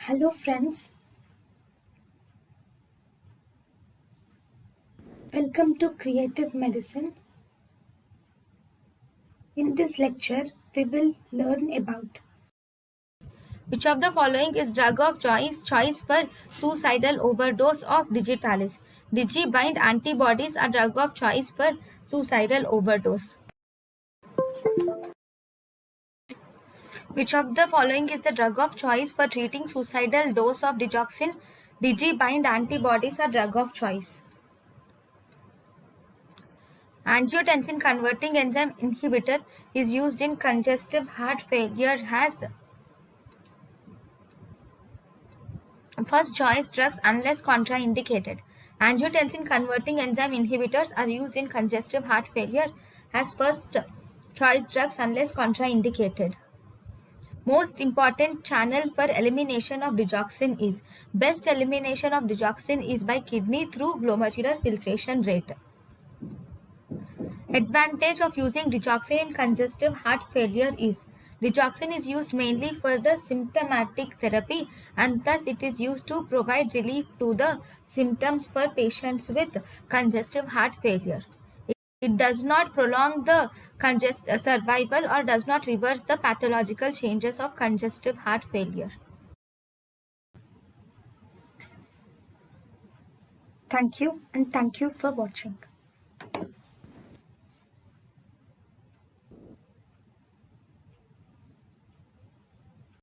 Hello friends, welcome to Creative Medicine. In this lecture, we will learn about which of the following is drug of choice for suicidal overdose of digitalis? Digibind antibodies are drug of choice for suicidal overdose. Which of the following is the drug of choice for treating suicidal dose of digoxin? Digibind antibodies are drug of choice. Angiotensin converting enzyme inhibitor is used in congestive heart failure as first choice drugs unless contraindicated. Angiotensin converting enzyme inhibitors are used in congestive heart failure as first choice drugs unless contraindicated. Most important channel for elimination of digoxin is best elimination of digoxin is by kidney through glomerular filtration rate. Advantage of using digoxin in congestive heart failure is digoxin is used mainly for the symptomatic therapy and thus it is used to provide relief to the symptoms for patients with congestive heart failure. It does not prolong the survival or does not reverse the pathological changes of congestive heart failure. thank you and thank you for watching.